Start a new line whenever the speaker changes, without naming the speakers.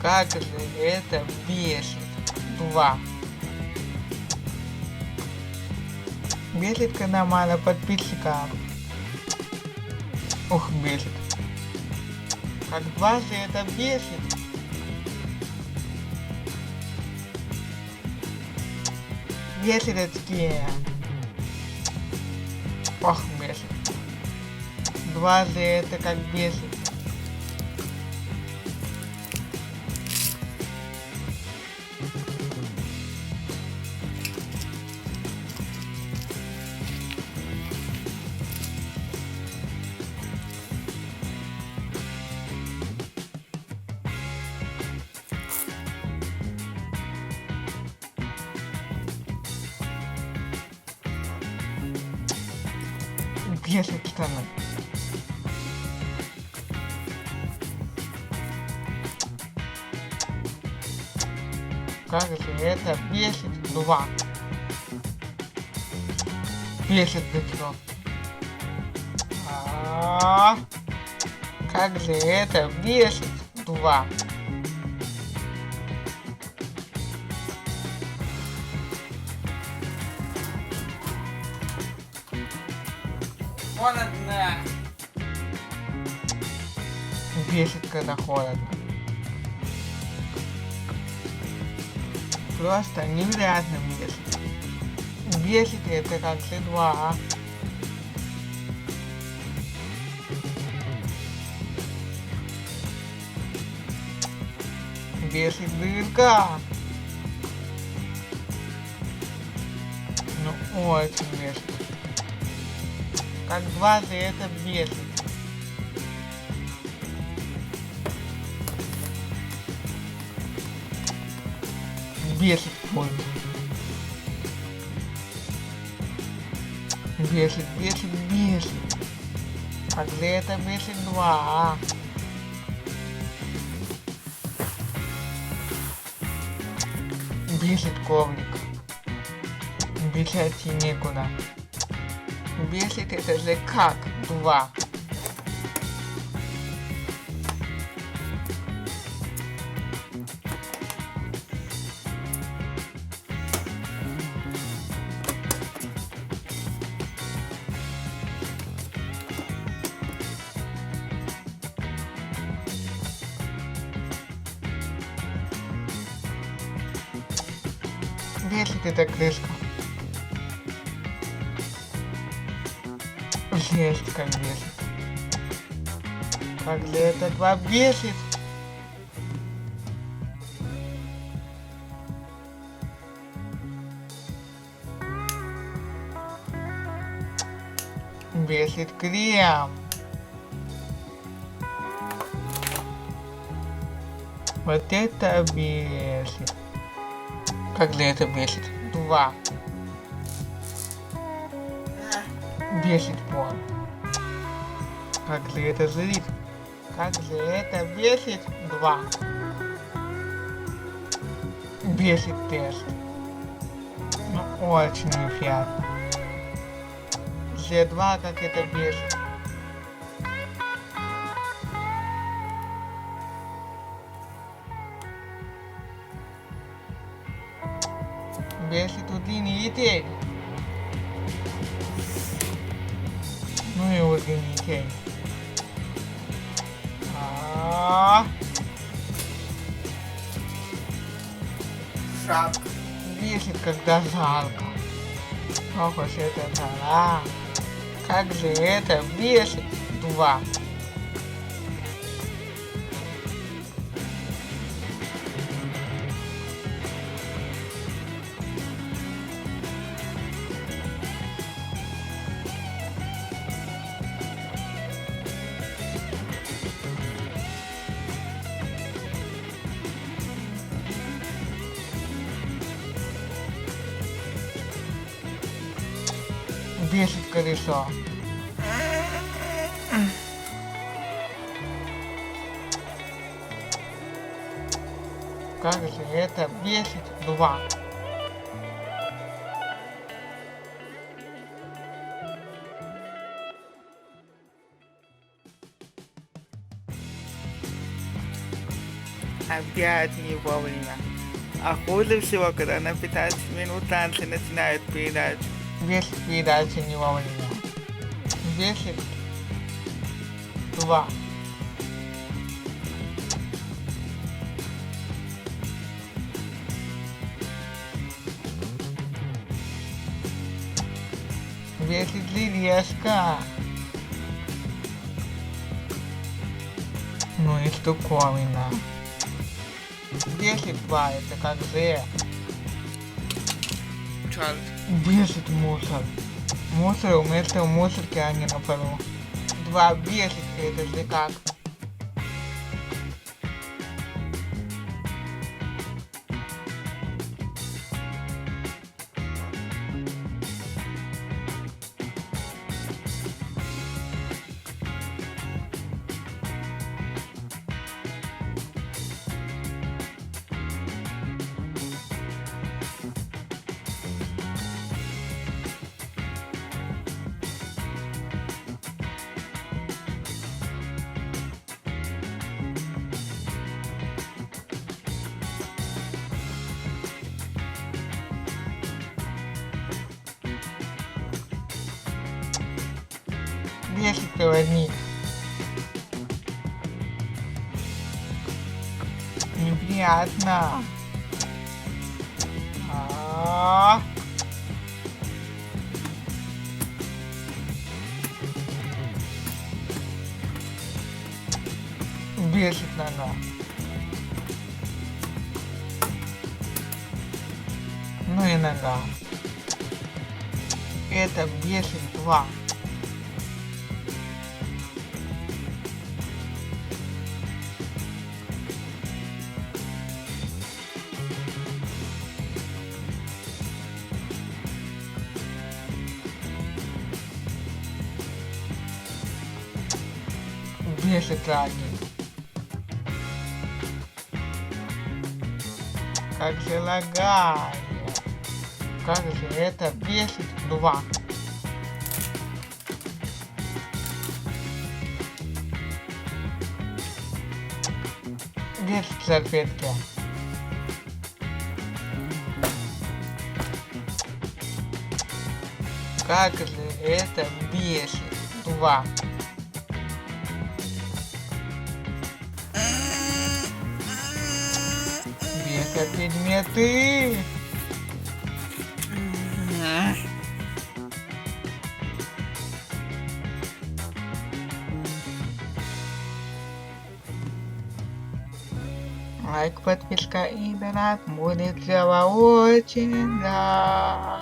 Как же это бесит. 2. Бесит, когда мало подписчиков. Ух, бесит. Как 2 же это бесит. Бесит очки. Ох, бесит. 2 же это как бесит. Бесит штаны. Как же это бесит. 2. Бесит до чертов. Как же это бесит. 2. Холодно. Бесит, когда холодно. Просто невероятно бесит. Бесит это как же 2. Бесит дырка. Ну очень бесит. Как 2 же это бесит. Бесит пульт. Бесит, бесит, бесит. А где это бесит 2? Бесит коврик. Бежать некуда. Бесит это же как 2. Бесит эта крышка. Жесть как бесит. Как же это 2 бесит. Бесит крем. Вот это бесит. Как же это бесит. 2. Бесит пол. Как же это злит. Как же это бесит. 2. Бесит тест. Ну очень неприятно. G2 как это бесит. Бесит удлинитель. Ну и удлинитель.
Шаг.
Бесит, когда жалко. Ох уж это жара. Как же это бесит. 2. Бесит колесо. Как же это бесит. 2. опять не вовремя. А хуже всего, когда на 15 минут танцы начинают передачу. Без передачи не вовремя. Бесит. 2. Бесит ли резко? Ну и штуковина. 10-2, это как же. Черт. Бесит мусор. Мусор умеется в мусорке, а не на полу. 2 бесит, это же как. Бесит проводник. Неприятно. Бесит нога. Ну и нога. Это бесит 2. Бесит раки. Как же лагает. Как же это бесит 2. Бесит салфетки. Как же это бесит 2. Бесят предметы. Лайк, подписка и донат будет для вас очень рад.